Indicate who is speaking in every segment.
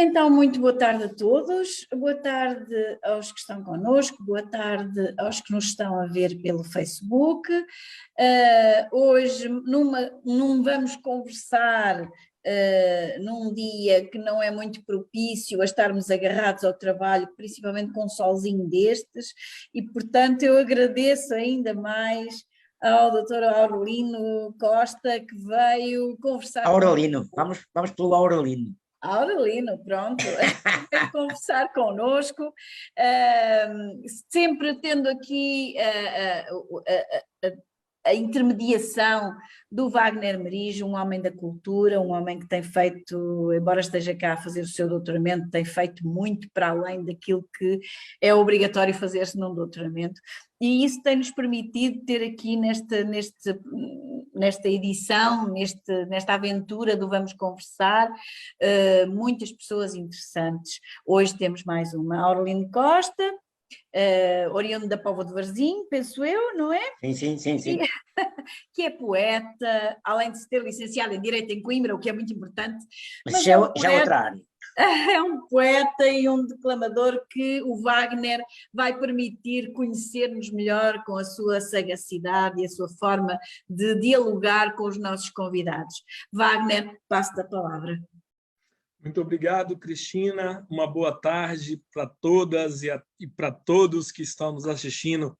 Speaker 1: Então, muito boa tarde a todos, boa tarde aos que estão connosco, boa tarde aos que nos estão a ver pelo Facebook. Hoje não vamos conversar num dia que não é muito propício a estarmos agarrados ao trabalho, principalmente com um solzinho destes, e portanto eu agradeço ainda mais ao Dr. Aurelino Costa que veio conversar
Speaker 2: Aurelino, vamos pelo Aurelino.
Speaker 1: Aurelino, pronto, veio conversar connosco, sempre tendo aqui a intermediação do Wagner Merijo, um homem da cultura, um homem que tem feito, embora esteja cá a fazer o seu doutoramento, tem feito muito para além daquilo que é obrigatório fazer-se num doutoramento, e isso tem-nos permitido ter aqui nesta edição, nesta aventura do Vamos Conversar, muitas pessoas interessantes. Hoje temos mais uma, Aurelino Costa, oriundo da Póvoa de Varzim, penso eu, não é?
Speaker 2: Sim.
Speaker 1: Que é poeta, além de se ter licenciado em Direito em Coimbra, o que é muito importante.
Speaker 2: Mas já é outra área.
Speaker 1: É um poeta e um declamador que o Wagner vai permitir conhecer-nos melhor com a sua sagacidade e a sua forma de dialogar com os nossos convidados. Wagner, passo-te a palavra.
Speaker 3: Muito obrigado, Cristina. Uma boa tarde para todas e para todos que estão nos assistindo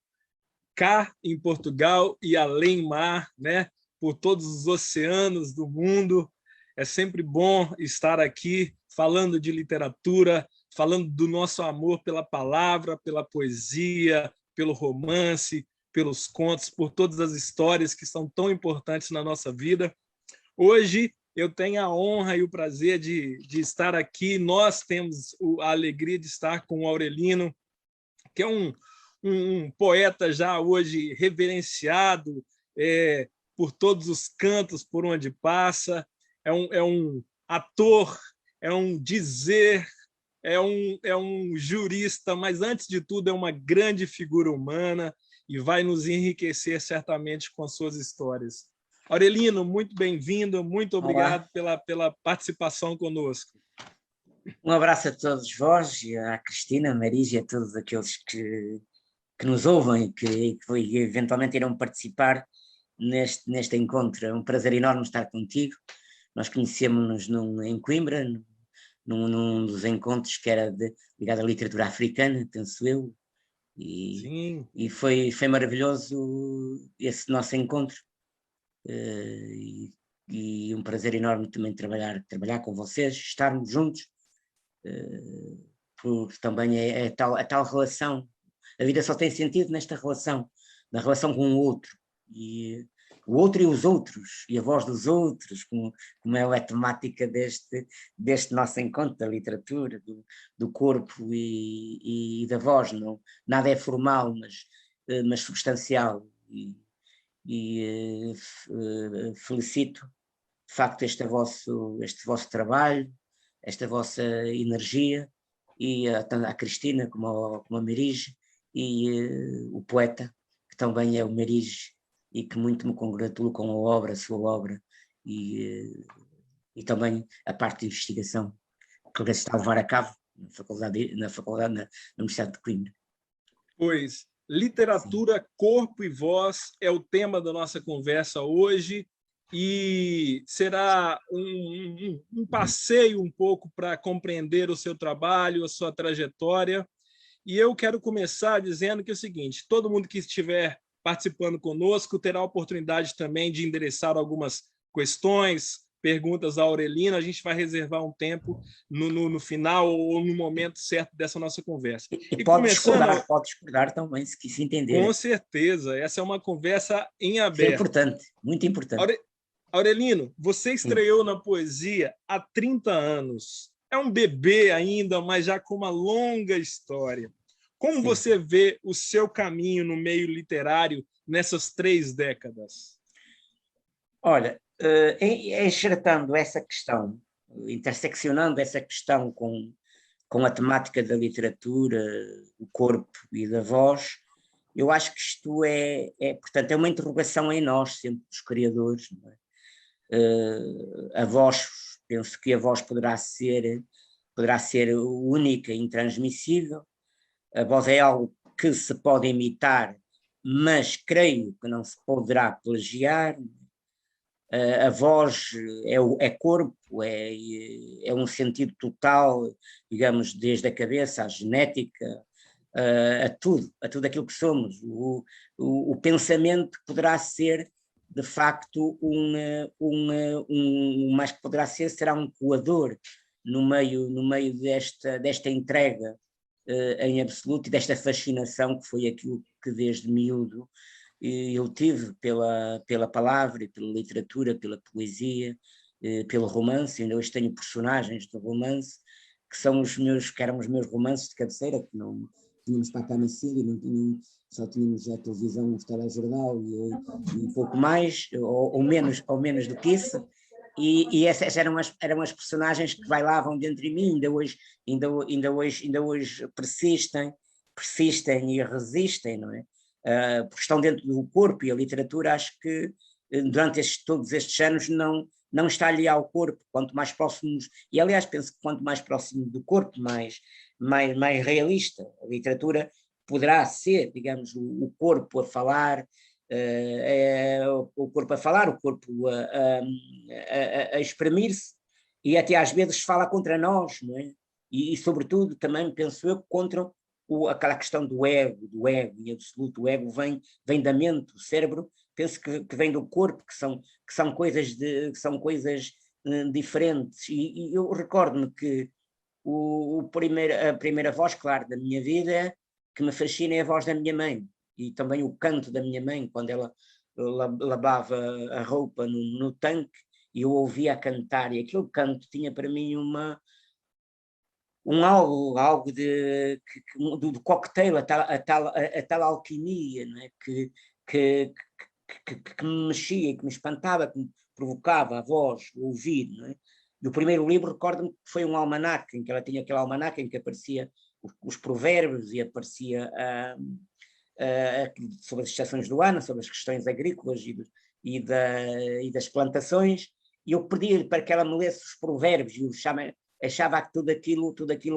Speaker 3: cá em Portugal e além mar, né? Por todos os oceanos do mundo. É sempre bom estar aqui falando de literatura, falando do nosso amor pela palavra, pela poesia, pelo romance, pelos contos, por todas as histórias que são tão importantes na nossa vida. Hoje eu tenho a honra e o prazer de estar aqui. Nós temos a alegria de estar com o Aurelino, que é um poeta já hoje reverenciado por todos os cantos por onde passa, é um ator, é um dizer, é um jurista, mas, antes de tudo, é uma grande figura humana e vai nos enriquecer certamente com suas histórias. Aurelino, muito bem-vindo, muito obrigado pela participação conosco.
Speaker 2: Um abraço a todos vós, à Cristina, a Marisa e a todos aqueles que nos ouvem e que eventualmente irão participar neste encontro. É um prazer enorme estar contigo. Nós conhecemos-nos em Coimbra, num dos encontros que era ligado à literatura africana, penso eu, e foi maravilhoso esse nosso encontro, e um prazer enorme também trabalhar com vocês, estarmos juntos, porque também é a tal relação. A vida só tem sentido nesta relação, na relação com o outro, e o outro e os outros, e a voz dos outros, como é a temática deste nosso encontro, da literatura, do corpo e da voz. Não, nada é formal, mas substancial, e felicito, de facto, este vosso trabalho, esta vossa energia, e a Cristina, como a Marisa, e o poeta, que também é o Marisa, e que muito me congratulo com a sua obra, e também a parte de investigação que ele está a levar a cabo na Universidade de Coimbra.
Speaker 3: Pois, literatura, corpo e voz é o tema da nossa conversa hoje, e será um passeio um pouco para compreender o seu trabalho, a sua trajetória. E eu quero começar dizendo que é o seguinte: todo mundo que estiver participando conosco terá a oportunidade também de endereçar algumas questões, perguntas a Aurelino. A gente vai reservar um tempo no final ou no momento certo dessa nossa conversa.
Speaker 2: E pode discordar também, se entender.
Speaker 3: Com certeza, essa é uma conversa em aberto.
Speaker 2: Isso é importante, muito importante.
Speaker 3: Aurelino, você estreou na poesia há 30 anos. É um bebê ainda, mas já com uma longa história. Como você vê o seu caminho no meio literário nessas 3 décadas?
Speaker 2: Olha, enxertando essa questão, interseccionando essa questão com a temática da literatura, do corpo e da voz, eu acho que isto portanto, é uma interrogação em nós, sempre, dos criadores. Não é? A voz, penso que a voz poderá ser poderá ser única e intransmissível. A voz é algo que se pode imitar, mas creio que não se poderá plagiar. A voz é corpo, é um sentido total, digamos, desde a cabeça à genética, a tudo aquilo que somos. O pensamento poderá ser, de facto, mais que poderá ser, será um coador no meio desta entrega em absoluto e desta fascinação que foi aquilo que desde miúdo eu tive pela palavra, pela literatura, pela poesia, pelo romance. Ainda hoje tenho personagens do romance que eram os meus romances de cabeceira, que não tínhamos para a cama cedo e não tínhamos, só tínhamos a televisão, o telejornal e pouco mais, ou menos do que isso. E essas eram as personagens que bailavam dentro de mim, ainda hoje persistem e resistem, não é? Porque estão dentro do corpo, e a literatura, acho que durante todos estes anos não está ali ao corpo, quanto mais próximos, e aliás penso que quanto mais próximo do corpo, mais realista. A literatura poderá ser, digamos, o corpo a falar, o corpo a falar, o corpo a exprimir-se, e até às vezes fala contra nós, não é? E sobretudo também penso eu contra aquela questão do ego em absoluto. O ego vem da mente, o cérebro penso que vem do corpo, que são coisas diferentes, e eu recordo-me que a primeira voz, claro, da minha vida que me fascina é a voz da minha mãe, e também o canto da minha mãe, quando ela lavava a roupa no tanque, e eu ouvia a cantar, e aquele canto tinha para mim algo do cocktail, a tal alquimia, não é? que me mexia, que me espantava, que me provocava a voz, o ouvir, não é? E o primeiro livro, recordo-me que foi um almanaque, em que ela tinha aquele almanaque em que aparecia os provérbios e aparecia sobre as estações do ano, sobre as questões agrícolas e das plantações, e eu pedi-lhe para que ela me lesse os provérbios, e achava que tudo aquilo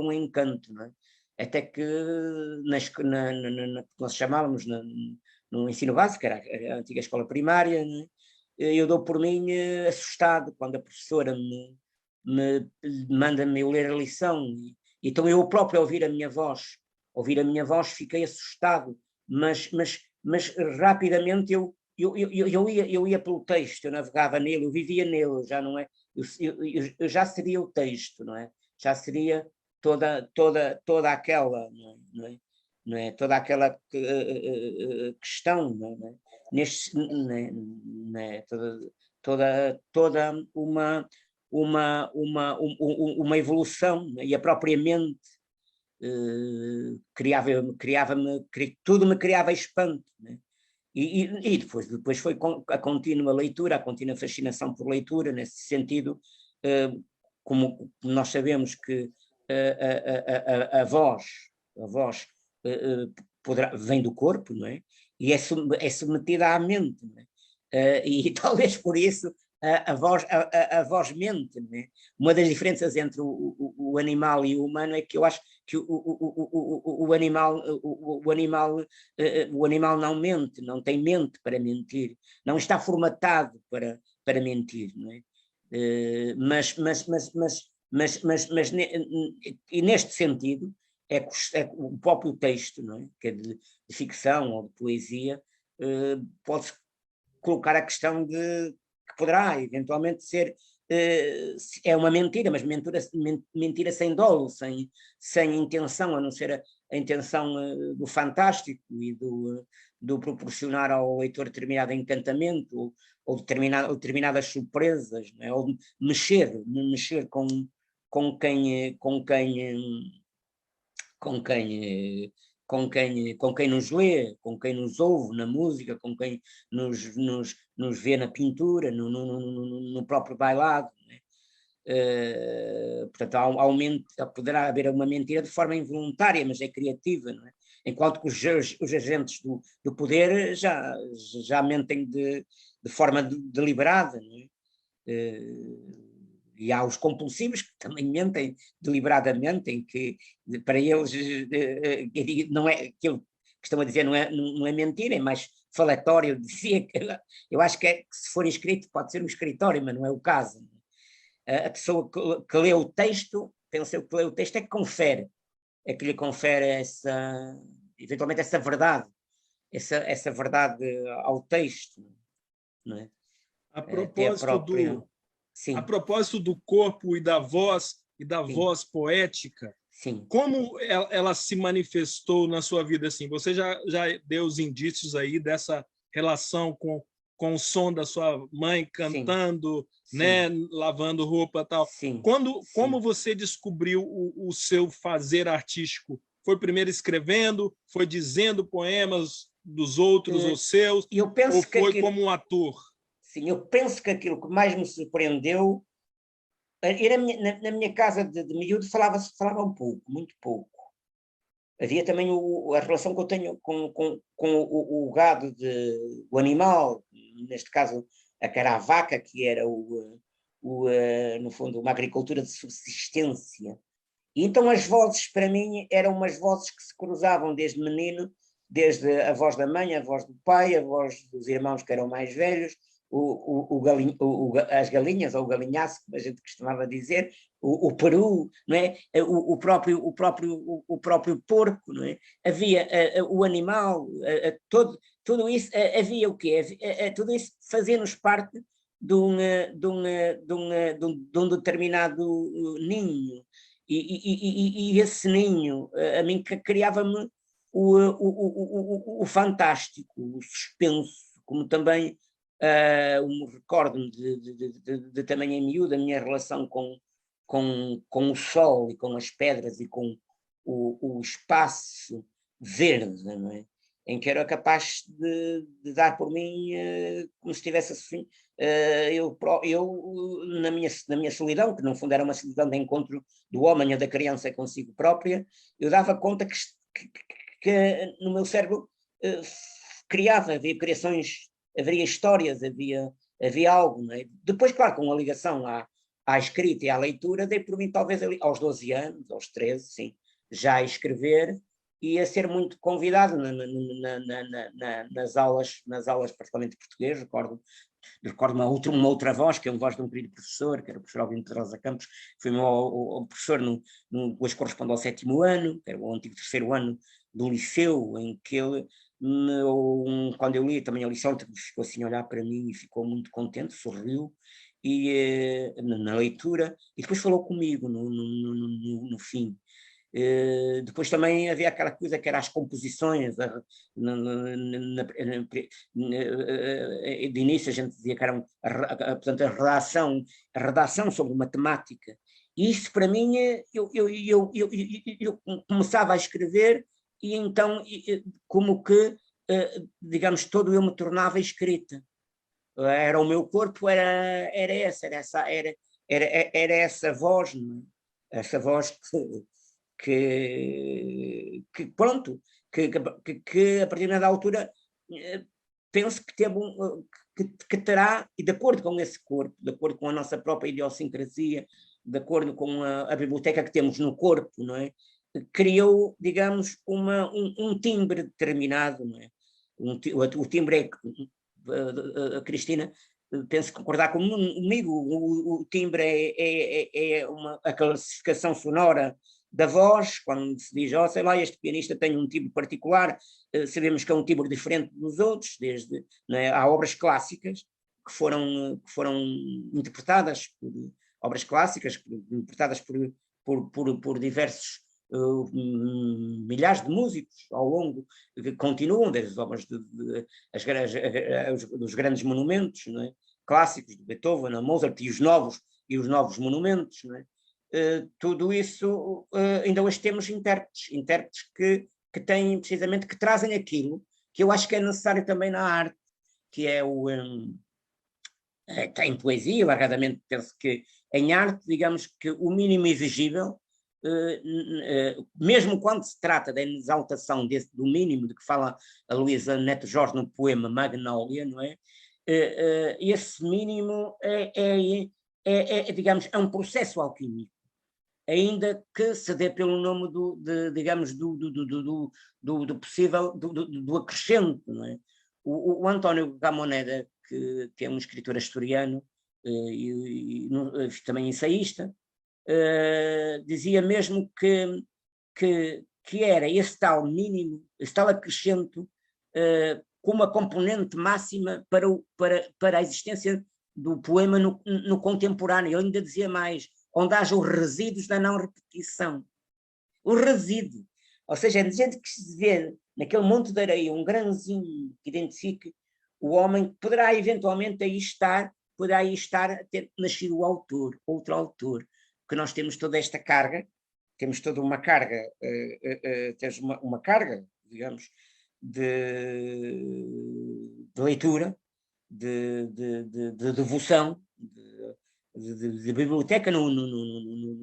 Speaker 2: um encanto, não é? Até que nós chamávamos no ensino básico, era a antiga escola primária, né? Eu dou por mim assustado quando a professora me manda-me eu ler a lição, então eu próprio ouvir a minha voz fiquei assustado, mas rapidamente eu ia pelo texto, eu navegava nele, eu vivia nele, já não é, eu já seria o texto, não é? Já seria toda aquela, não é? Toda aquela questão, não é? Não é? Toda uma evolução, não é? E a própria mente tudo me criava espanto, né? E depois foi a contínua leitura, a contínua fascinação por leitura, nesse sentido, como nós sabemos que a voz vem do corpo, não é? E é submetida à mente, não é? E talvez por isso a voz mente, não é? Uma das diferenças entre o animal e o humano é que eu acho que o animal não mente, não tem mente para mentir, não está formatado para mentir, não é? E neste sentido é que o próprio texto, não é? Que é de ficção ou de poesia, pode-se colocar a questão de que poderá eventualmente ser é uma mentira, mas mentira sem dolo, sem intenção, a não ser a intenção do fantástico e do proporcionar ao leitor determinado encantamento ou determinadas surpresas, não é? Ou mexer com quem nos lê, com quem nos ouve na música, com quem nos vê na pintura, no próprio bailado, né? Portanto, poderá haver uma mentira de forma involuntária, mas é criativa, não é? Enquanto que os agentes do poder já mentem de forma deliberada, não é? E há os compulsivos que também mentem deliberadamente, em que para eles não é aquilo que estão a dizer, não é mentira, é mais falatório. Dizia que eu acho que se for escrito pode ser um escritório, mas não é o caso. A pessoa que lê o texto, pensa que lê o texto é que confere, é que lhe confere eventualmente essa verdade, essa verdade ao texto, não é?
Speaker 3: A
Speaker 2: Até a
Speaker 3: propósito
Speaker 2: própria...
Speaker 3: do, a
Speaker 2: Sim,
Speaker 3: propósito do corpo e da
Speaker 2: sim,
Speaker 3: voz poética,
Speaker 2: sim,
Speaker 3: como ela se manifestou na sua vida assim? Você já deu os indícios aí dessa relação com o som da sua mãe
Speaker 2: sim,
Speaker 3: cantando,
Speaker 2: sim,
Speaker 3: né, lavando roupa e tal.
Speaker 2: sim,
Speaker 3: Como
Speaker 2: sim.
Speaker 3: você descobriu o seu fazer artístico? Foi primeiro escrevendo, foi dizendo poemas dos outros ou seus,
Speaker 2: Eu
Speaker 3: ou
Speaker 2: penso que
Speaker 3: foi
Speaker 2: aquilo,
Speaker 3: como um ator?
Speaker 2: sim, eu penso que aquilo que mais me surpreendeu, e na minha casa de miúdo falava um pouco, muito pouco. Havia também a relação que eu tenho com o gado, o animal, neste caso a caravaca, que era no fundo uma agricultura de subsistência. E então as vozes para mim eram umas vozes que se cruzavam desde menino, desde a voz da mãe, a voz do pai, a voz dos irmãos que eram mais velhos, as galinhas, ou o galinhaço, como a gente costumava dizer, o peru, não é? o próprio porco, não é? Havia o animal, tudo isso, havia o quê? Tudo isso fazia-nos parte de um determinado ninho. E esse ninho, a mim, criava-me o fantástico, o suspenso, como também recordo-me de também em miúdo a minha relação com o sol e com as pedras e com o espaço verde, não é? Em que era capaz de dar por mim como se estivesse assim, eu na minha solidão, que no fundo era uma solidão de encontro do homem ou da criança consigo própria, eu dava conta que no meu cérebro havia criações, haveria histórias, havia algo. Não é? Depois, claro, com a ligação à escrita e à leitura, dei por mim talvez ali, aos 12 anos, aos 13, sim, já a escrever e a ser muito convidado nas aulas, particularmente de português. Recordo uma outra voz, que é uma voz de um querido professor, que era o professor Albino Pedrosa Campos, foi o professor hoje corresponde ao 7º ano, que era o antigo 3º ano do liceu, em que ele, quando eu li também a lição, ficou assim a olhar para mim e ficou muito contente, sorriu, e na leitura, e depois falou comigo no fim. Depois também havia aquela coisa que eram as composições, de início a gente dizia que era portanto, a redação sobre matemática, e isso para mim, eu começava a escrever e então como que, digamos, todo eu me tornava escrita. Era o meu corpo, era essa voz, não é? Essa voz que pronto, que a partir da altura penso que, que terá, e de acordo com esse corpo, de acordo com a nossa própria idiosincrasia, de acordo com a biblioteca que temos no corpo, não é? Criou, digamos, um timbre determinado, não é? O timbre é, a Cristina, penso concordar comigo, o timbre a classificação sonora da voz, quando se diz, sei lá, este pianista tem um timbre particular, sabemos que é um timbre diferente dos outros, desde, né, há obras clássicas que foram interpretadas por obras clássicas, interpretadas por diversos milhares de músicos ao longo, que continuam, desde as obras dos grandes monumentos, não é? Clássicos de Beethoven, a Mozart e os novos monumentos, não é? Tudo isso, ainda hoje temos intérpretes que têm precisamente, que trazem aquilo que eu acho que é necessário também na arte, que é em poesia, largadamente penso que em arte, digamos que o mínimo exigível, mesmo quando se trata da exaltação do mínimo de que fala a Luísa Neto Jorge no poema Magnólia, não é? Esse mínimo digamos, é um processo alquímico, ainda que se dê pelo nome digamos, do possível, do acrescento, não é? O António Gamoneda, que é um escritor asturiano e também ensaísta, dizia mesmo que era esse tal mínimo, esse tal acrescento, como a componente máxima para a existência do poema no contemporâneo. Eu ainda dizia mais, onde haja os resíduos da não repetição. O resíduo. Ou seja, é de gente que se vê naquele monte de areia, um grãozinho que identifique o homem, que poderá eventualmente poderá aí estar a ter nascido o autor, outro autor, porque nós temos toda esta carga, temos toda uma carga, temos uma carga, digamos, de leitura, de devoção, de biblioteca no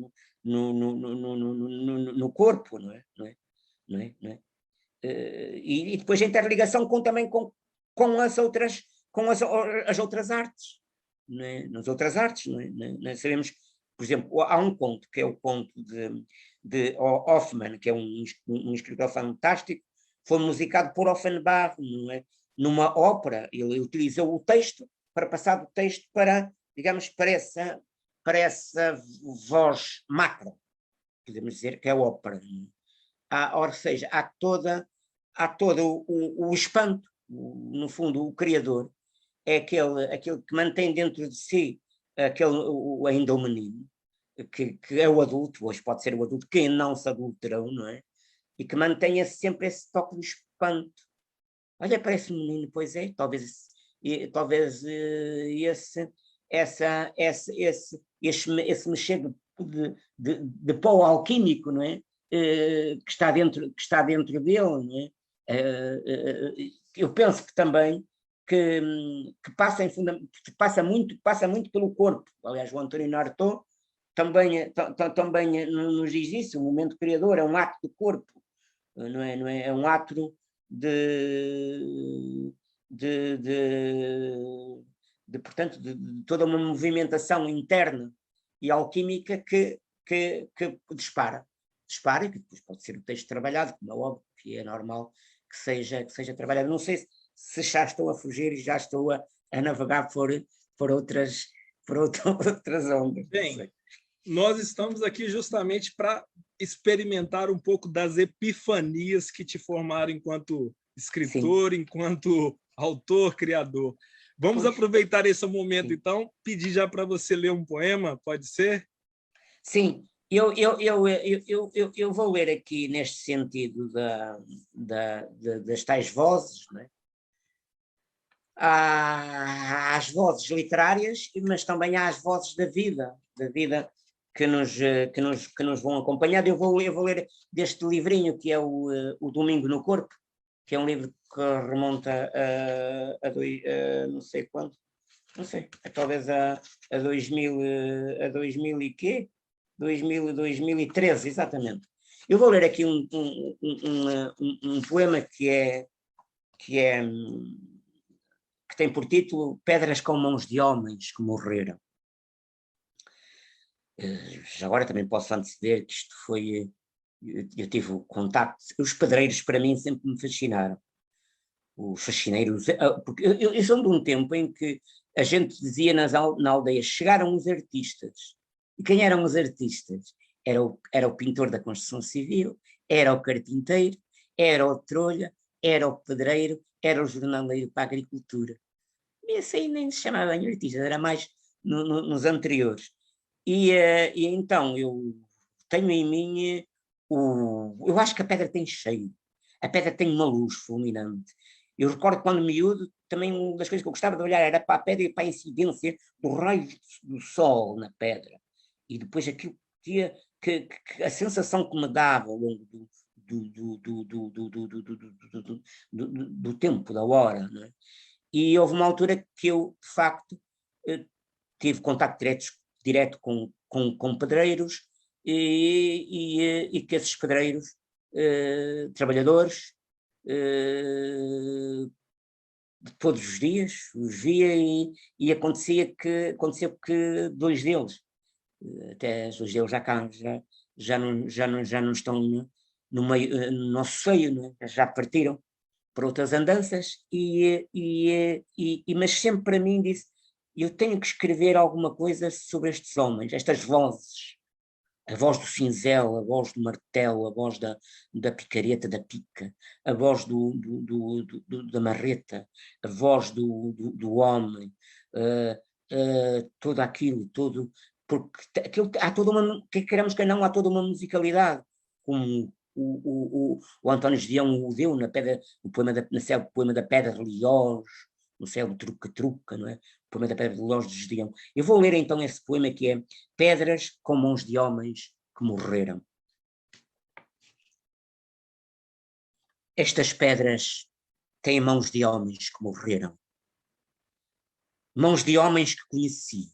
Speaker 2: corpo, não é? E depois a interligação também com as outras artes, não é? Nas outras artes, não é? Nós sabemos, por exemplo, há um conto que é o conto de Hoffmann, que é um escritor fantástico, foi musicado por Offenbach, não é? Numa ópera. Ele utilizou o texto para passar do texto para, digamos, para essa voz macro, podemos dizer que é ópera. Ou seja, há todo o espanto, no fundo, o criador é aquele que mantém dentro de si ainda o menino, que é o adulto, hoje pode ser o adulto, que não se adulterou, não é? E que mantenha sempre esse toque de espanto. Olha, parece um menino, pois é, talvez esse mexer de pó alquímico, não é? Que está dentro dele, não é? Eu penso que também que passa muito pelo corpo. Aliás, o António Artaud também nos diz isso, o momento criador é um ato do corpo, não é? É um ato portanto, de toda uma movimentação interna e alquímica que dispara, e que depois pode ser o texto trabalhado, como é óbvio, que é normal que seja trabalhado. Não sei se já estou a fugir e já estou a navegar por outras ondas.
Speaker 3: Bem, nós estamos aqui justamente para experimentar um pouco das epifanias que te formaram enquanto escritor, sim, enquanto autor, criador. Vamos aproveitar esse momento, sim, então, pedir já para você ler um poema, pode ser?
Speaker 2: Sim, eu vou ler aqui neste sentido das tais vozes, não é? Há as vozes literárias, mas também há as vozes da vida que nos vão acompanhar. Eu vou ler deste livrinho que é o Domingo no Corpo, que é um livro que remonta a não sei quando, não sei, talvez a 2000 e quê? 2013, exatamente. Eu vou ler aqui um poema que tem por título Pedras com Mãos de Homens que Morreram. Já agora também posso anteceder que isto foi... Eu tive o contacto... Os pedreiros, para mim, sempre me fascinaram. Os fascineiros... Porque eu sou de um tempo em que a gente dizia na aldeia, chegaram os artistas. E quem eram os artistas? Era o pintor da construção civil, era o carpinteiro, era o trolha, era o pedreiro, era o jornaleiro para a agricultura. E esse aí nem se chamava bem artista, era mais nos anteriores. E então eu tenho em mim eu acho que a pedra tem cheiro, a pedra tem uma luz fulminante. Eu recordo quando miúdo, também uma das coisas que eu gostava de olhar era para a pedra e para a incidência do raio do sol na pedra. E depois aquilo que a sensação que me dava ao longo do tempo, da hora, não é? E houve uma altura que eu, de facto, tive contacto direto com pedreiros e que esses pedreiros, trabalhadores, de todos os dias, os via e aconteceu que dois deles, até os dois deles já não estão no meio, no nosso seio, não é? Já partiram para outras andanças, mas sempre para mim disse, eu tenho que escrever alguma coisa sobre estes homens, estas vozes, a voz do cinzel, a voz do martelo, a voz da picareta, da pica, a voz da marreta, a voz do homem, tudo aquilo, porque há toda uma, que queremos que não, há toda uma musicalidade, como o António Gedeão o deu no poema da Pedra de Liós, no céu do Truca-Truca, não é? O poema da Pedra de Liós de Gedeão. Eu vou ler então esse poema que é Pedras com mãos de homens que morreram. Estas pedras têm mãos de homens que morreram. Mãos de homens que conheci.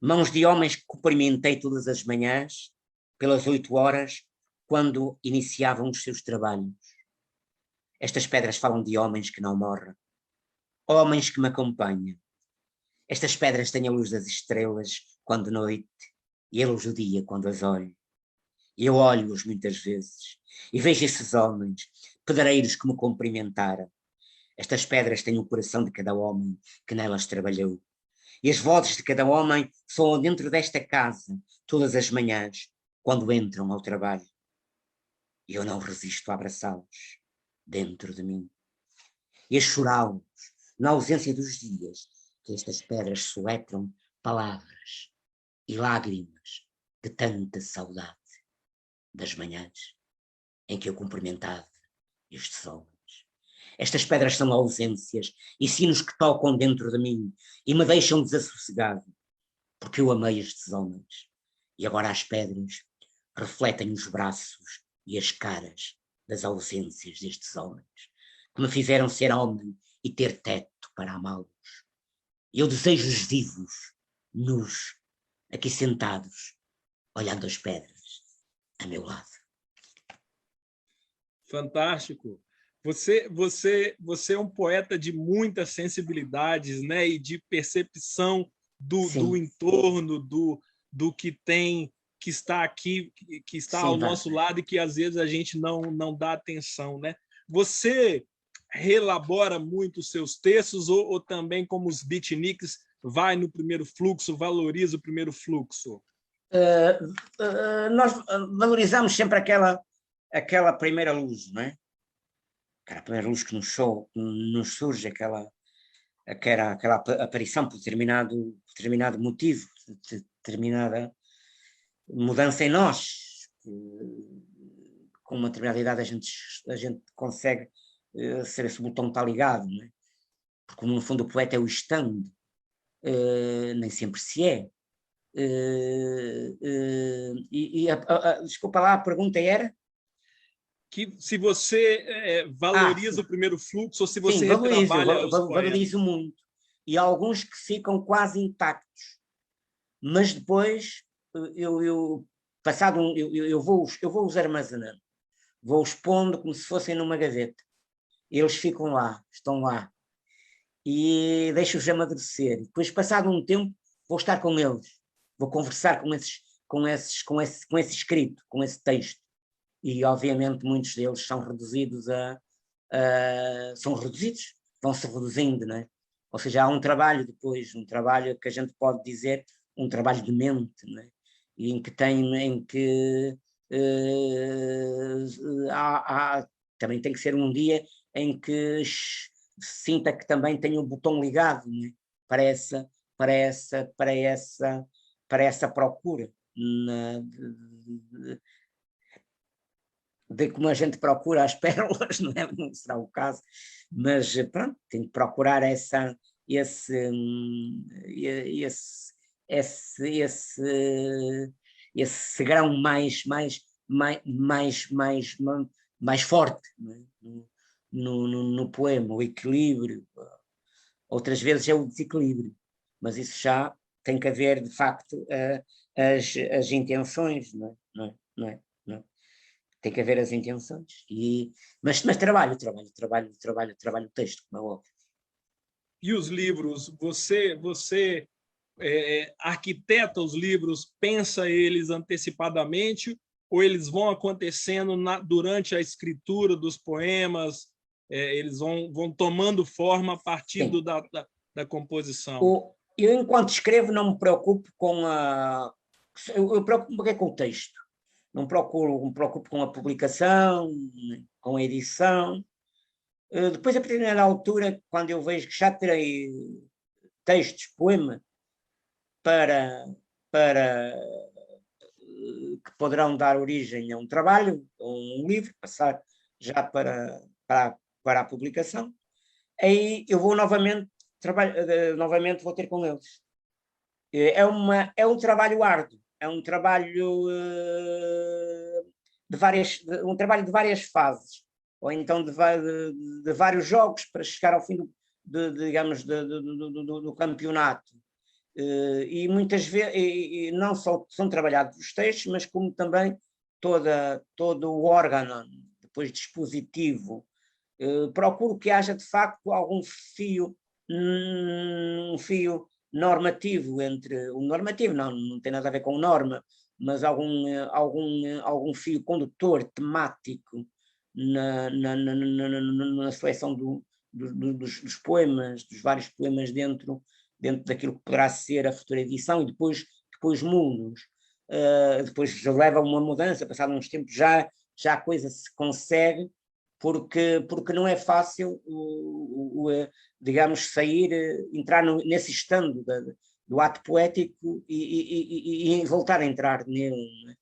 Speaker 2: Mãos de homens que cumprimentei todas as manhãs, pelas 8 horas, quando iniciavam os seus trabalhos. Estas pedras falam de homens que não morrem. Homens que me acompanham. Estas pedras têm a luz das estrelas quando noite e a luz do dia quando as olho. E eu olho-os muitas vezes e vejo esses homens, pedreiros que me cumprimentaram. Estas pedras têm o coração de cada homem que nelas trabalhou. E as vozes de cada homem soam dentro desta casa todas as manhãs quando entram ao trabalho. E eu não resisto a abraçá-los dentro de mim e a chorá-los na ausência dos dias que estas pedras soletram palavras e lágrimas de tanta saudade das manhãs em que eu cumprimentava estes homens. Estas pedras são ausências e sinos que tocam dentro de mim e me deixam desassossegado, porque eu amei estes homens. E agora as pedras refletem os braços e as caras das ausências destes homens, que me fizeram ser homem e ter teto para amá-los. Eu desejo-os vivos, nus, aqui sentados, olhando as pedras a meu lado.
Speaker 3: Fantástico. Você é um poeta de muitas sensibilidades, né? E de percepção do entorno, do que tem, que está aqui, que está ao nosso lado e que às vezes a gente não dá atenção, né? Você reelabora muito os seus textos ou também, como os beatniks, vai no primeiro fluxo, valoriza o primeiro fluxo?
Speaker 2: Nós valorizamos sempre aquela primeira luz, não é? Aquela primeira luz que nos surge, aquela aparição por determinado motivo, determinada mudança em nós. Com uma determinada idade a gente consegue ser esse botão que está ligado, não é? Porque no fundo o poeta é o stand, nem sempre se é. Desculpa lá, a pergunta era?
Speaker 3: Que se você valoriza o primeiro fluxo ou se você retrabalha os poemas.
Speaker 2: Valorizo muito. E há alguns que ficam quase intactos. Mas depois eu vou-os armazenando. Vou-os pondo como se fossem numa gaveta. Eles ficam lá, estão lá. E deixo-os amadurecer. Depois, passado um tempo, vou estar com eles. Vou conversar com esse escrito, com esse texto. E obviamente muitos deles são reduzidos vão-se reduzindo, não é? Ou seja, há um trabalho depois, um trabalho que a gente pode dizer, um trabalho de mente, não é? E também tem que ser um dia em que sinta que também tem um botão ligado, não é? para essa procura de como a gente procura as pérolas, não é? Não será o caso, mas pronto, tem que procurar esse grão mais forte, não é? no poema, o equilíbrio. Outras vezes é o desequilíbrio, mas isso já tem que haver, de facto, as intenções, não é? tem que haver as intenções, mas trabalho o texto, como é óbvio.
Speaker 3: E os livros, você arquiteta os livros, pensa eles antecipadamente, ou eles vão acontecendo durante a escritura dos poemas, eles vão tomando forma a partir da composição?
Speaker 2: Eu, enquanto escrevo, não me preocupo com a... Eu preocupo-me com o texto. Não me preocupo com a publicação, com a edição. Depois, a partir da altura, quando eu vejo que já terei textos, poema, para que poderão dar origem a um trabalho, a um livro, passar já para a publicação, aí eu vou novamente vou ter com eles. É um trabalho árduo, é um trabalho de várias fases, ou então de vários jogos para chegar ao fim do campeonato. E muitas vezes não só são trabalhados os textos, mas como também todo o órgão, depois dispositivo. Procuro que haja de facto algum fio, um fio normativo entre o normativo, não tem nada a ver com norma, mas algum fio condutor temático na seleção dos poemas, dos vários poemas dentro daquilo que poderá ser a futura edição, e depois mundos. Depois leva uma mudança, passado uns tempos já a coisa se consegue, porque não é fácil, digamos, entrar nesse estando do ato poético e voltar a entrar nele,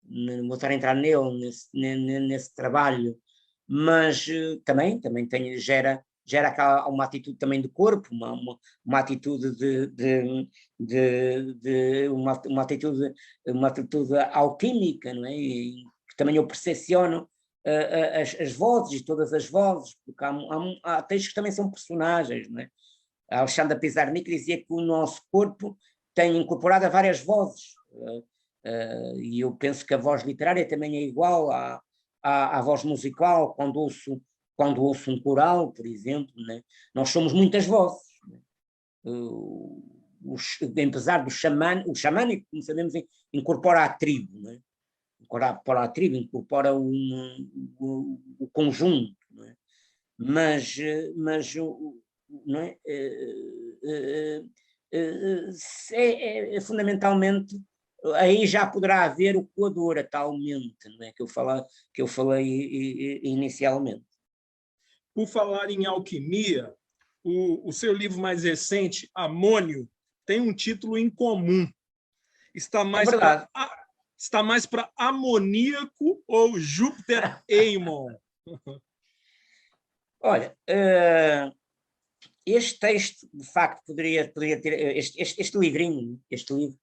Speaker 2: nesse trabalho, mas também gera uma atitude também do corpo, uma atitude uma atitude alquímica, não é? E que também eu percepciono as vozes, todas as vozes, porque há textos que também são personagens, não é? A Alexandra Pizarnik dizia que o nosso corpo tem incorporado várias vozes, e eu penso que a voz literária também é igual à voz musical. Quando ouço um coral, por exemplo, né? Nós somos muitas vozes, né? Apesar do o xamânico, como sabemos, incorpora a tribo, né? Incorpora a tribo, incorpora o conjunto, né? Mas não é? Fundamentalmente, aí já poderá haver o coador, a tal mente, não é? que eu falei inicialmente.
Speaker 3: Por falar em alquimia, o seu livro mais recente, Amônio, tem um título incomum. Está mais para amoníaco ou Júpiter Aemon?
Speaker 2: Olha, este texto, de facto, poderia ter... Este livrinho, este livro,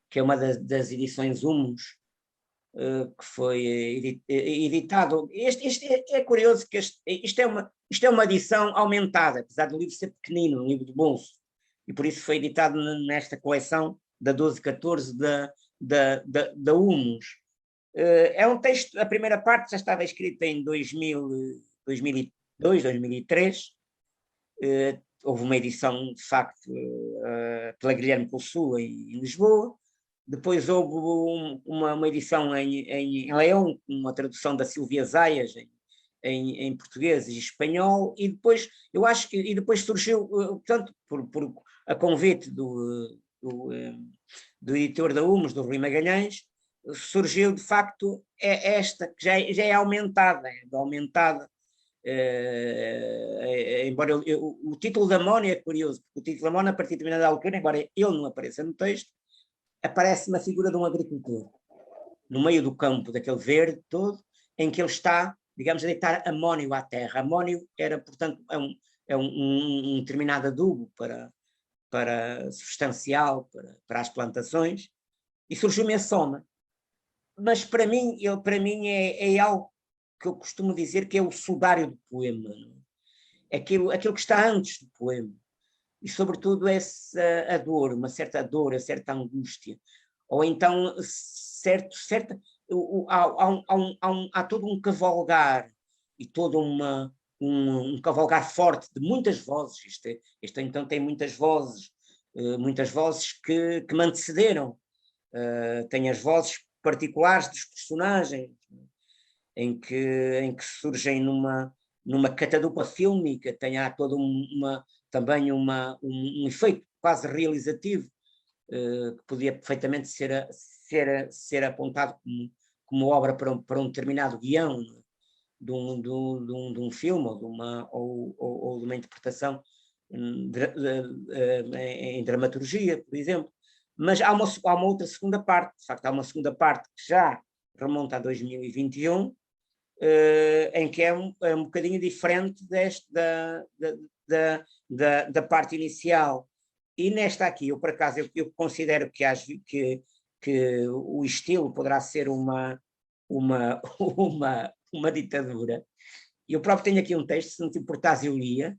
Speaker 2: que é uma das edições Humus, que foi editado. É curioso que isto é uma edição aumentada, apesar do livro ser pequenino, um livro de bolso, e por isso foi editado nesta coleção da 12-14 da Humus. É um texto, a primeira parte já estava escrita em 2002, 2003, houve uma edição, de facto, pela Guilherme Couçu em Lisboa. Depois houve uma edição em Leão, uma tradução da Silvia Zayas em português e espanhol, e depois, eu acho que, e depois surgiu, portanto, por a convite do editor da Humus, do Rui Magalhães, surgiu, de facto, esta, que já é aumentada, embora o título da Amônia é curioso, porque o título da Amônia, a partir de determinada altura, embora ele não apareça no texto, aparece uma figura de um agricultor, no meio do campo, daquele verde todo, em que ele está, digamos, a deitar amónio à terra. Amónio era, portanto, um determinado adubo substancial para as plantações, e surgiu-me a soma. Mas para mim é algo que eu costumo dizer que é o sudário do poema, não é? Aquilo que está antes do poema. E, sobretudo, a dor, uma certa angústia, ou então há todo um cavalgar e todo um cavalgar forte de muitas vozes. Este então tem muitas vozes que me antecederam. Tem as vozes particulares dos personagens, em que surgem numa catadupa fílmica, há toda também um efeito quase realizativo, que podia perfeitamente ser apontado como obra para um determinado guião, de um filme ou de uma interpretação em dramaturgia, por exemplo. Mas há uma outra segunda parte, de facto, há uma segunda parte que já remonta a 2021, em que é um bocadinho diferente da parte inicial. E nesta aqui, eu por acaso, eu considero que o estilo poderá ser uma ditadura. Eu próprio tenho aqui um texto, se não te importares eu lia.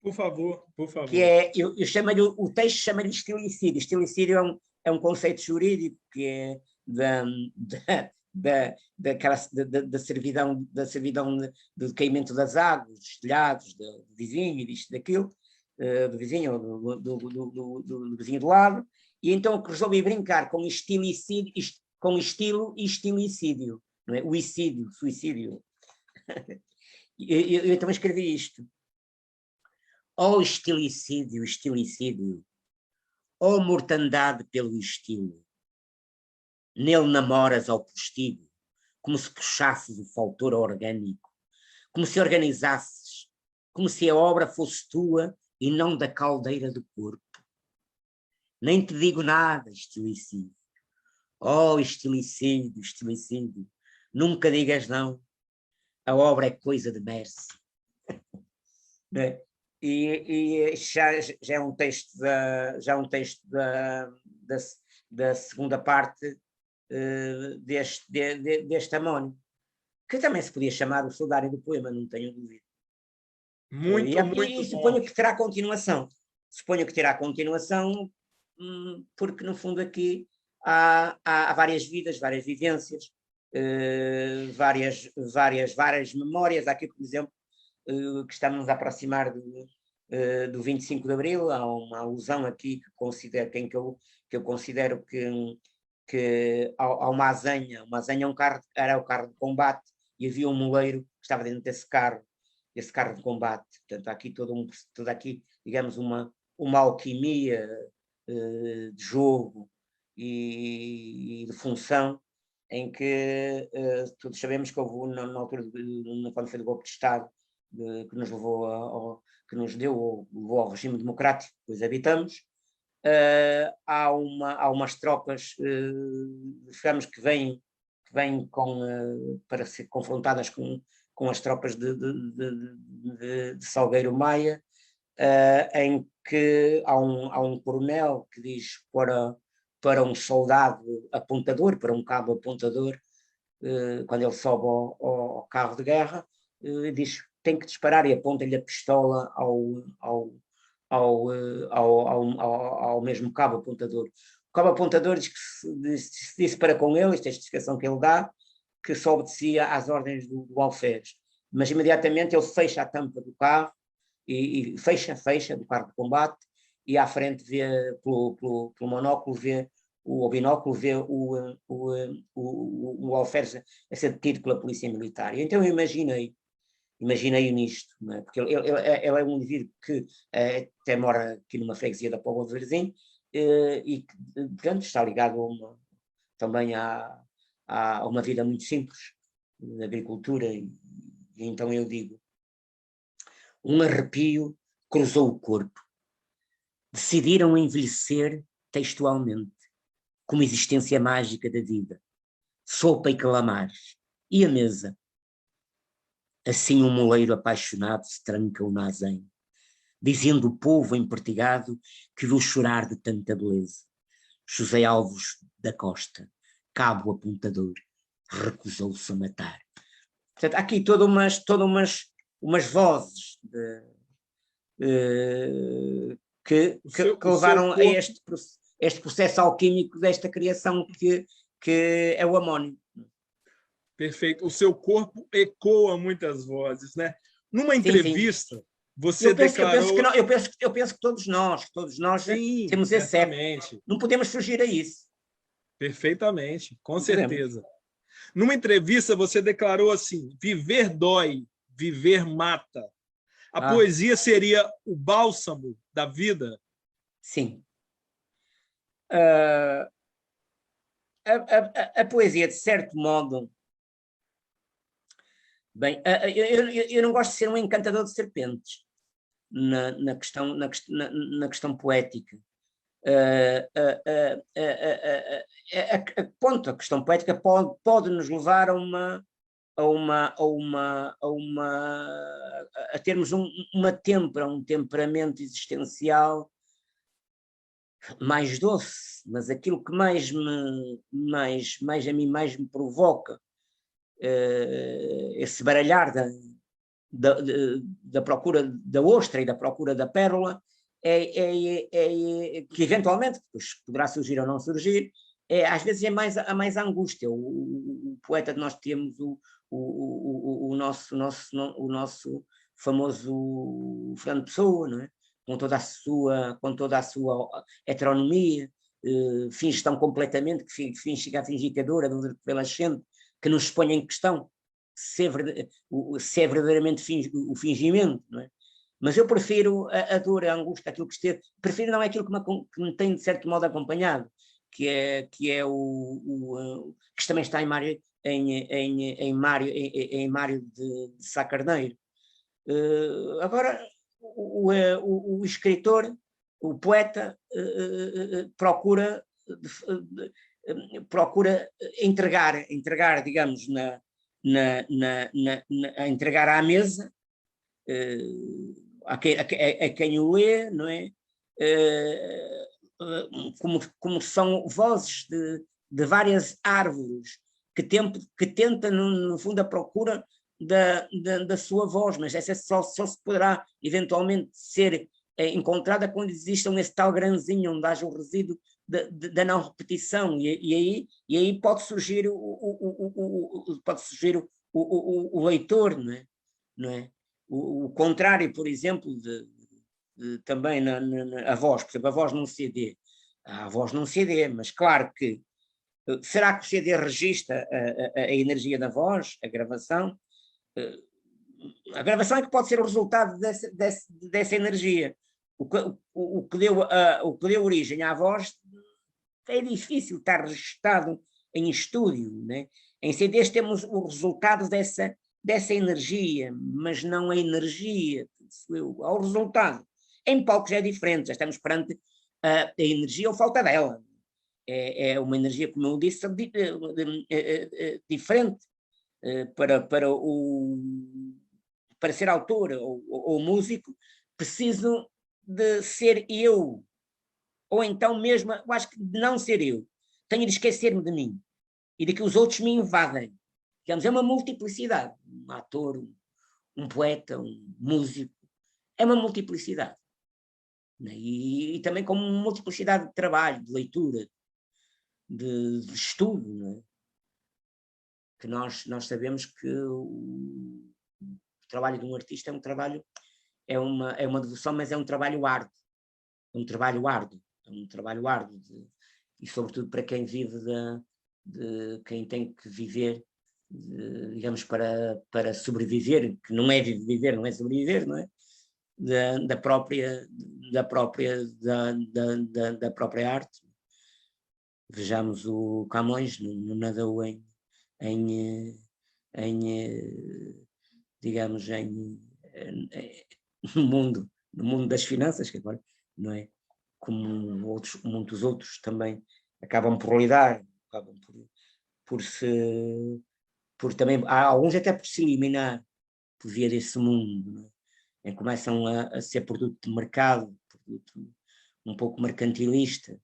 Speaker 3: Por favor, por favor.
Speaker 2: Que é, eu chamo-lhe, o texto chama-lhe estilicídio. Estilicídio é um conceito jurídico que é da servidão do decaimento das águas, dos telhados, do vizinho e disto daquilo, do vizinho ou do vizinho do lado, e então resolvi brincar com estilicídio, com estilo e estilicídio, não é? O suicídio. Eu também escrevi isto. Ó estilicídio, ó mortandade pelo estilo, nele namoras ao postigo, como se puxasses o faltor orgânico, como se organizasses, como se a obra fosse tua e não da caldeira do corpo. Nem te digo nada, estilicídio. Ó estilicídio, nunca digas não, a obra é coisa de Merce. E já é um texto da segunda parte deste Amónimo, que também se podia chamar o Sudário do Poema, não tenho dúvida. E suponho que terá continuação. Porque no fundo aqui há várias vidas, várias vivências, várias memórias. Há aqui, por exemplo, que estamos a aproximar do 25 de Abril, há uma alusão aqui que eu considero que há uma azanha era o carro de combate, e havia um moleiro que estava dentro desse carro de combate. Portanto, há aqui toda aqui, digamos, uma alquimia de jogo e de função, em que todos sabemos que houve na altura, quando foi do golpe de Estado, que nos levou levou ao regime democrático que depois habitamos. Há umas tropas, digamos, que vêm para ser confrontadas com as tropas de Salgueiro Maia, em que há um coronel que diz para um soldado apontador, para um cabo apontador, quando ele sobe ao carro de guerra, diz: tem que disparar, e aponta-lhe a pistola ao mesmo cabo apontador. O cabo apontador disse para com ele, esta é a justificação que ele dá, que só obedecia às ordens do alferes. Mas imediatamente ele fecha a tampa do carro, e fecha do carro de combate, e à frente vê, pelo monóculo, o binóculo, vê o alferes a ser detido pela polícia militar. E então eu imaginei nisto, não é? Porque ele é um indivíduo que até mora aqui numa freguesia da Póvoa de Varzim, e que, portanto, está ligado também a uma vida muito simples, na agricultura, e então eu digo: um arrepio cruzou o corpo. Decidiram envelhecer textualmente, como existência mágica da vida, sopa e calamares, e a mesa. Assim um moleiro apaixonado se tranca na azém, dizendo o povo empertigado que viu chorar de tanta beleza. José Alves da Costa, cabo apontador, recusou-se a matar. Portanto, há aqui todas umas vozes que levaram a este processo alquímico desta criação que é o Amónimo.
Speaker 3: Perfeito. O seu corpo ecoa muitas vozes, né? Numa
Speaker 2: Sim, sim.
Speaker 3: entrevista, você declarou...
Speaker 2: Eu penso que todos nós
Speaker 3: Sim,
Speaker 2: temos esse
Speaker 3: certamente.
Speaker 2: Não podemos fugir a isso.
Speaker 3: Perfeitamente, com
Speaker 2: Não
Speaker 3: certeza. Numa entrevista, você declarou assim: viver dói, viver mata. A poesia seria o bálsamo da vida?
Speaker 2: Sim. A poesia, de certo modo... Bem, eu não gosto de ser um encantador de serpentes na questão poética. A questão poética pode nos levar a termos uma têmpera, um temperamento existencial mais doce, mas aquilo que mais a mim mais me provoca esse baralhar da procura da ostra e da procura da pérola que eventualmente depois poderá surgir ou não surgir, às vezes é mais a angústia. O poeta de nós temos, o nosso famoso Fernando Pessoa, não é? Com toda a sua heteronomia, finge tão completamente, que chega a fingir que é dor, adolescente, que nos expõe em questão se é verdadeiramente o fingimento, não é? Mas eu prefiro a dor, a angústia, aquilo que esteve, prefiro não é aquilo que me tem de certo modo acompanhado, que é que também está em Mário de Sá Carneiro. Agora, o escritor, o poeta, procura entregar, digamos, a entregar à mesa a quem o lê, não é? Como são vozes de várias árvores que tenta, no fundo, a procura da sua voz, mas essa só se poderá eventualmente ser encontrada quando exista esse tal grãozinho onde haja o resíduo da não repetição, e aí pode surgir o leitor, não é? O contrário, por exemplo, também a voz, por exemplo, a voz num CD. Há a voz num CD, mas claro que será que o CD registra a energia da voz, a gravação? A gravação é que pode ser o resultado dessa energia. O que deu origem à voz é difícil estar registado em estúdio, né? Em CDs temos o resultado dessa energia, mas não a energia, ao resultado. Em palcos é diferente, já estamos perante a energia ou falta dela. É uma energia, como eu disse, diferente para ser autor ou músico, preciso de ser eu, ou então mesmo, eu acho que de não ser eu, tenho de esquecer-me de mim e de que os outros me invadem. Digamos, é uma multiplicidade. Um ator, um poeta, um músico, é uma multiplicidade. E também como uma multiplicidade de trabalho, de leitura, de estudo, não é? Que nós sabemos que o trabalho de um artista é um trabalho, é uma devoção, mas é um trabalho árduo. É um trabalho árduo. É um trabalho árduo. E sobretudo para quem vive de quem tem que viver, digamos, para sobreviver, que não é viver, não é sobreviver, não é? Da própria arte. Vejamos o Camões no Nadou digamos, no mundo das finanças, que agora, não é? Como muitos outros também acabam por lidar, acabam por também, há alguns até por se eliminar, por via desse mundo, não é? Começam a ser produto de mercado, produto um pouco mercantilista,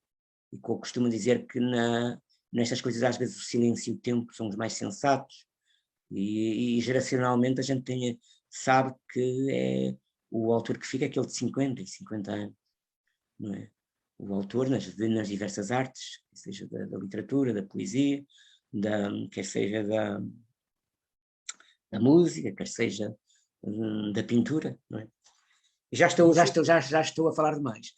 Speaker 2: e que eu costumo dizer que nestas coisas às vezes o silêncio e o tempo são os mais sensatos, e geracionalmente a gente sabe que é o autor que fica aquele de 50 e 50 anos, não é? O autor nas diversas artes, quer seja da literatura, da poesia, quer seja da música, quer seja da pintura, não é? Já estou a falar demais.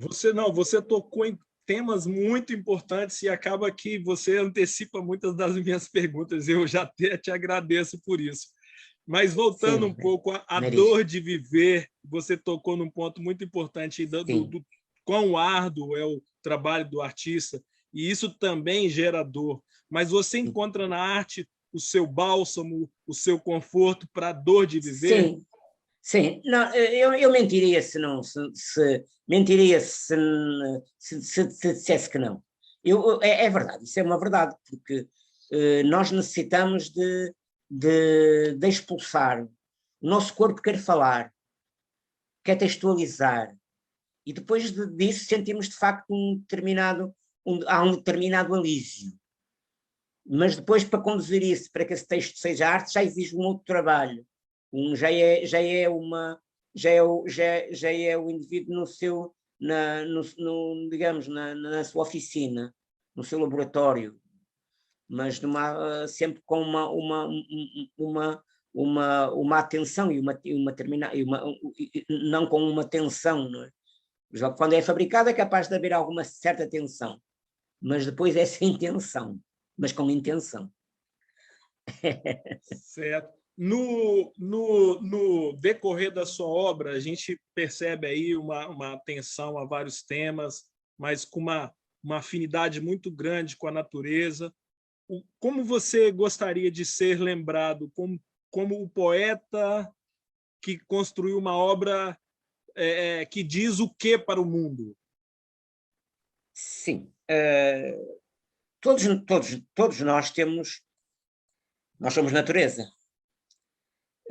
Speaker 3: Você tocou em temas muito importantes e acaba que você antecipa muitas das minhas perguntas. Eu já até te agradeço por isso. Mas voltando um pouco à dor de viver, você tocou num ponto muito importante do quão árduo é o trabalho do artista, e isso também gera dor. Mas você encontra na arte o seu bálsamo, o seu conforto para a dor de viver?
Speaker 2: Sim, sim. Não, eu mentiria mentiria se dissesse que não. É verdade, isso é uma verdade, porque nós necessitamos de expulsar. O nosso corpo quer falar, quer textualizar, e depois disso sentimos de facto há um determinado alívio. Mas depois, para conduzir isso, para que esse texto seja arte, já exige um outro trabalho. Já é o indivíduo no seu, digamos, na sua oficina, no seu laboratório, mas sempre com uma atenção e não com uma tensão, não é? Quando é fabricado é capaz de haver alguma certa tensão, mas depois é sem tensão, mas com intenção.
Speaker 3: Certo. No decorrer da sua obra, a gente percebe aí uma atenção a vários temas, mas com uma afinidade muito grande com a natureza. Como você gostaria de ser lembrado como o poeta que construiu uma obra que diz o que para o mundo?
Speaker 2: Sim. Todos nós somos natureza.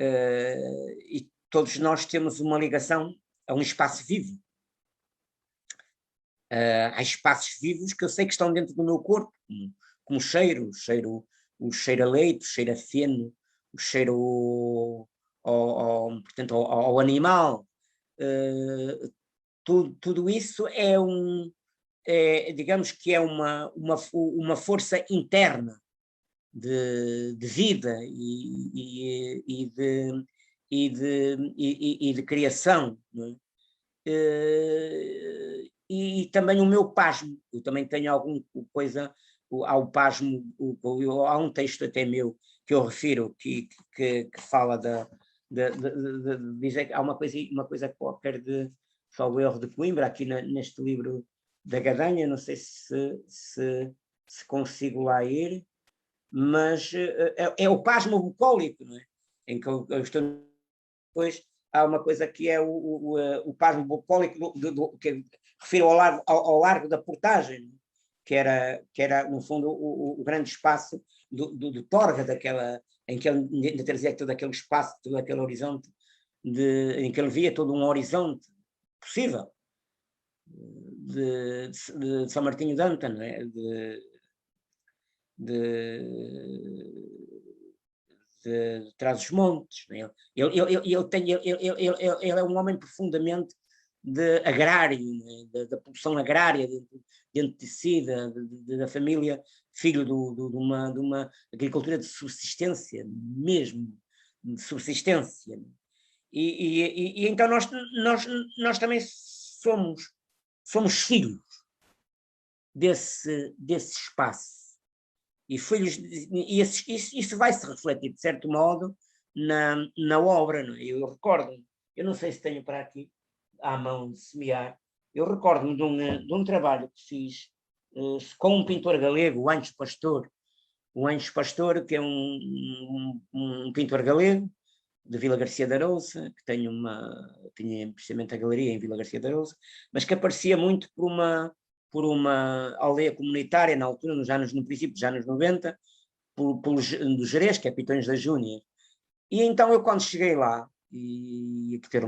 Speaker 2: E todos nós temos uma ligação a um espaço vivo. Há espaços vivos que eu sei que estão dentro do meu corpo, como o cheiro a leite, o cheiro a feno, o cheiro portanto, ao animal. Tudo isso digamos que é uma força interna de vida e de criação, não é? E também o meu pasmo. Eu também tenho alguma coisa, há o pasmo, há um texto até meu que eu refiro que fala dizer que há uma coisa qualquer só o erro de Coimbra, aqui neste livro da Gadanha, não sei se consigo lá ir, mas é o pasmo bucólico, não é? Em que eu estou depois. Há uma coisa que é o pasmo bucólico, que refiro ao largo da Portagem, que era no fundo, o grande espaço do Torga, em que ele trazia todo aquele espaço, todo aquele horizonte, em que ele via todo um horizonte possível de São Martinho de Anta, não é? De Trás-os-Montes. Ele é um homem profundamente agrário, da produção agrária, dentro de si, da família, filho de uma agricultura de subsistência, mesmo, de subsistência. E então nós também somos filhos desse espaço. E isso vai se refletir, de certo modo, na obra. Não é? Eu recordo, eu não sei se tenho para aqui à mão de semear, eu recordo-me de um trabalho que fiz com um pintor galego, o Anjos Pastor. O Anjos Pastor, que é um pintor galego de Vila Garcia de Arousa, que tinha precisamente a galeria em Vila Garcia de Arousa, mas que aparecia muito por uma aldeia comunitária, na altura, no princípio dos anos 90, do Jerez, que é Pitões da Júnior. E então eu, quando cheguei lá, e que ter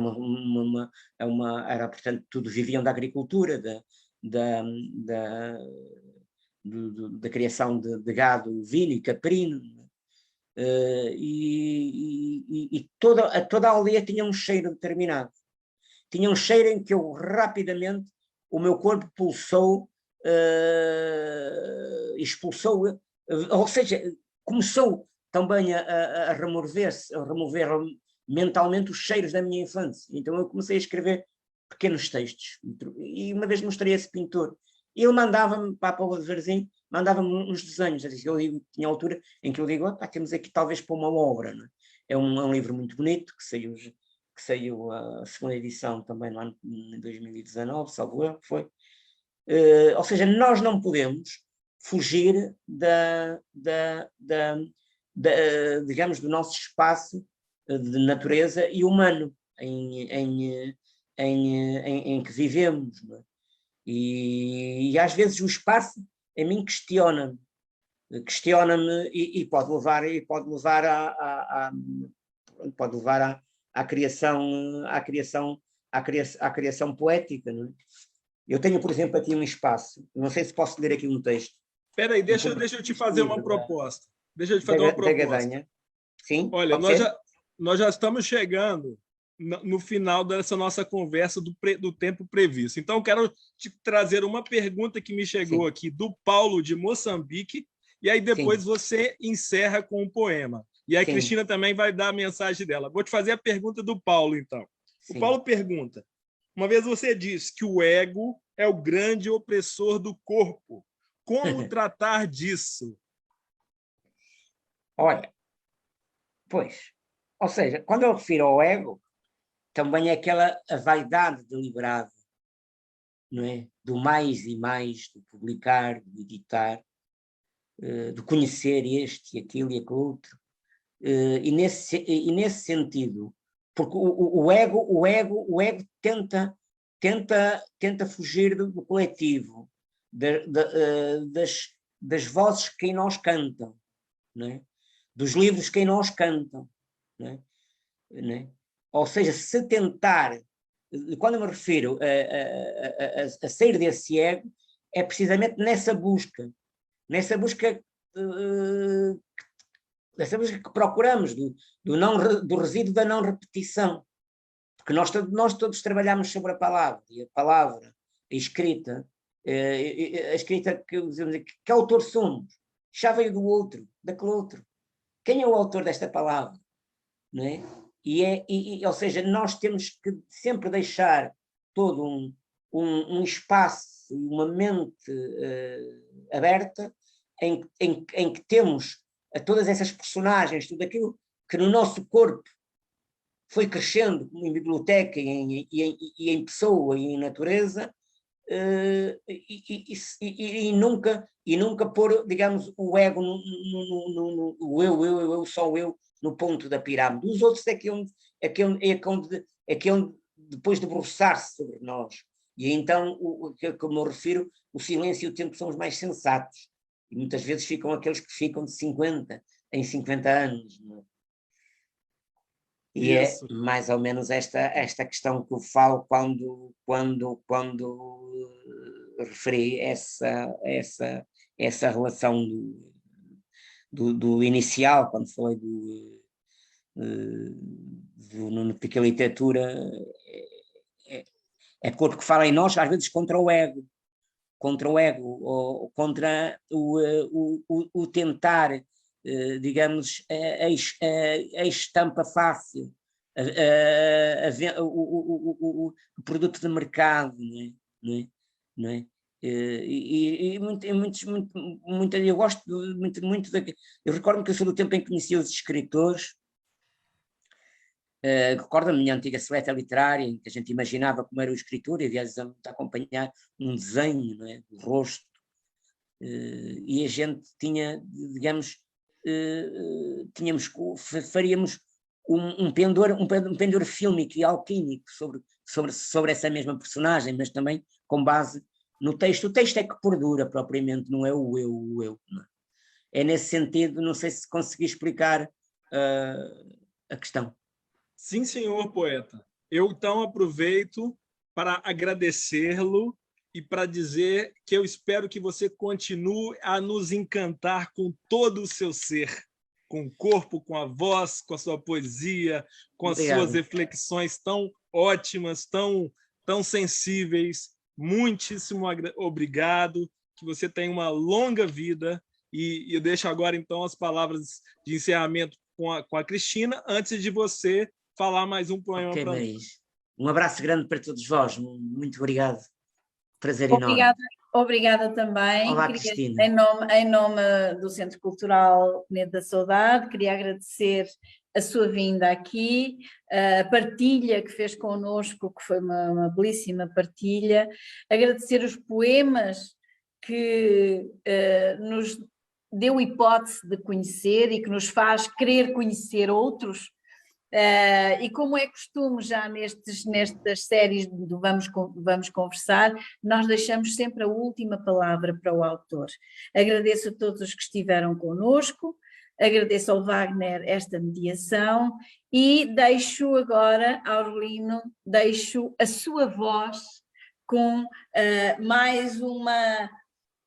Speaker 2: era, portanto, tudo viviam da agricultura, da criação de gado ovino e caprino, e toda a aldeia tinha um cheiro determinado. Tinha um cheiro em que eu rapidamente, o meu corpo pulsou, expulsou, ou seja, começou também a remover-se, a remover mentalmente os cheiros da minha infância. Então eu comecei a escrever pequenos textos. E uma vez mostrei a esse pintor. E ele mandava-me, para o Verzinho, mandava-me uns desenhos. Eu digo, tinha altura em que eu digo, temos aqui talvez para uma obra. Não é? É um livro muito bonito, que saiu a segunda edição também no ano de 2019, salvo eu, que foi. Ou seja, nós não podemos fugir digamos, do nosso espaço de natureza e humano em que vivemos. Não é? E às vezes o espaço em mim questiona-me e pode levar à criação poética. Não é? Eu tenho, por exemplo, aqui um espaço, não sei se posso ler aqui um texto.
Speaker 3: Espera aí, deixa eu te fazer uma proposta. Deixa eu te fazer uma proposta.
Speaker 2: Sim,
Speaker 3: olha, nós já estamos chegando no final dessa nossa conversa do tempo previsto. Então, eu quero te trazer uma pergunta que me chegou aqui do Paulo, de Moçambique, e aí depois você encerra com um poema. E aí a Cristina também vai dar a mensagem dela. Vou te fazer a pergunta do Paulo, então. O Paulo pergunta, uma vez você disse que o ego é o grande opressor do corpo. Como tratar disso?
Speaker 2: Olha, pois, ou seja, quando eu refiro ao ego, também é aquela a vaidade deliberada, não é? Do mais e mais, do publicar, do editar, de conhecer este, aquilo e aquele outro. E nesse sentido, porque o ego tenta fugir do coletivo, das vozes que em nós cantam, não é? Dos livros que em nós cantam. Não é? Não é? Ou seja, se tentar, quando eu me refiro a sair desse ego, é precisamente nessa busca que procuramos, do resíduo da não repetição. Porque nós todos trabalhamos sobre a palavra, e a palavra, a escrita que autor somos? Já veio do outro, daquele outro. Quem é o autor desta palavra? Não é? Ou seja, nós temos que sempre deixar todo um espaço, uma mente aberta, em que temos a todas essas personagens, tudo aquilo que no nosso corpo foi crescendo em biblioteca e em pessoa e em natureza, e nunca pôr, digamos, o ego o eu, só eu, no ponto da pirâmide. Os outros é que onde depois debruçar-se sobre nós. E então, como eu refiro, o silêncio e o tempo são os mais sensatos. E muitas vezes ficam aqueles que ficam de 50 em 50 anos. Não é? E é mais ou menos esta questão que eu falo quando referi essa relação do inicial, quando falei porque a literatura é corpo que fala em nós, às vezes contra o ego, ou contra o tentar, digamos, a estampa fácil, o produto de mercado, não é? Eu gosto muito eu recordo-me que eu sou do tempo em que conhecia os escritores. Recordo-me da minha antiga seleta literária, em que a gente imaginava como era o escritor, e aliás a acompanhar um desenho, não é? Do rosto, e a gente tinha, digamos, faríamos um pendor fílmico e alquímico sobre essa mesma personagem, mas também com base no texto. O texto é que perdura propriamente, não é o eu. Não é? É nesse sentido, não sei se consegui explicar a questão.
Speaker 3: Sim, senhor poeta. Eu então aproveito para agradecê-lo e para dizer que eu espero que você continue a nos encantar com todo o seu ser, com o corpo, com a voz, com a sua poesia, com as suas reflexões tão ótimas, tão sensíveis. Muitíssimo obrigado, que você tenha uma longa vida E eu deixo agora, então, as palavras de encerramento com a Cristina, antes de você falar mais um poema para nós.
Speaker 2: Maris. Um abraço grande para todos vós. Muito obrigado. Prazer
Speaker 1: Obrigada,
Speaker 2: enorme.
Speaker 1: obrigada também.
Speaker 2: Olá,
Speaker 1: Queria,
Speaker 2: Cristina.
Speaker 1: em nome do Centro Cultural Penedo da Saudade, queria agradecer a sua vinda aqui, a partilha que fez connosco, que foi uma belíssima partilha, agradecer os poemas que nos deu hipótese de conhecer e que nos faz querer conhecer outros. E como é costume já nestas séries do Vamos Conversar, nós deixamos sempre a última palavra para o autor. Agradeço a todos os que estiveram connosco, agradeço ao Wagner esta mediação e deixo agora, Aurelino, deixo a sua voz com mais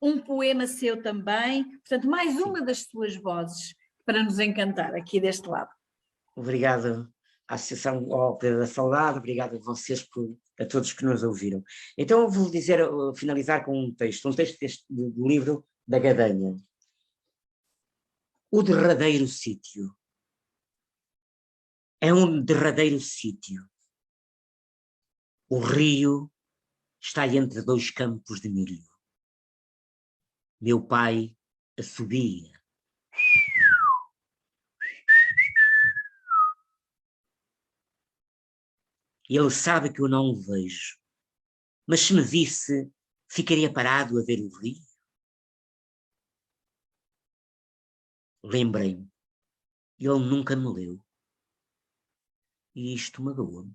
Speaker 1: um poema seu também, portanto mais uma das suas vozes para nos encantar aqui deste lado.
Speaker 2: Obrigado à Associação Ópera da Saudade, obrigado a vocês, a todos que nos ouviram. Então eu vou dizer, finalizar com um texto do livro da Gadanha. O derradeiro sítio. É um derradeiro sítio. O rio está entre dois campos de milho. Meu pai assobia. Ele sabe que eu não o vejo, mas se me visse, ficaria parado a ver o rio. Lembrei-me, ele nunca me leu. E isto magoou-me.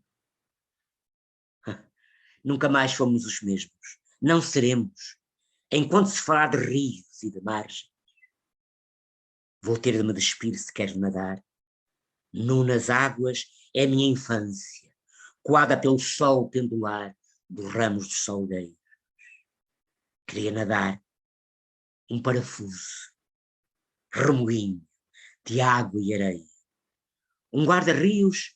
Speaker 2: Nunca mais fomos os mesmos. Não seremos, enquanto se falar de rios e de margens. Vou ter de me despir se quero nadar. Nu nas águas é a minha infância, coada pelo sol pendular dos ramos dos salgueiros. Queria nadar, um parafuso, remoinho de água e areia. Um guarda-rios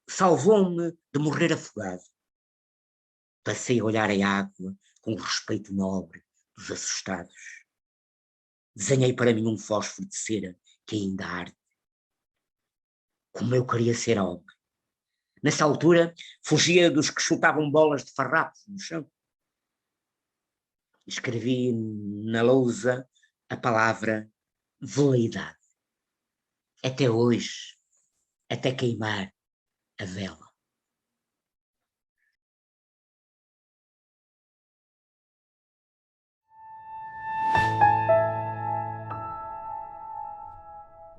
Speaker 2: salvou-me de morrer afogado. Passei a olhar a água com o respeito nobre dos assustados. Desenhei para mim um fósforo de cera que ainda arde. Como eu queria ser homem. Nessa altura, fugia dos que chutavam bolas de farrapos no chão. Escrevi na lousa a palavra veleidade. Até hoje, até queimar a vela.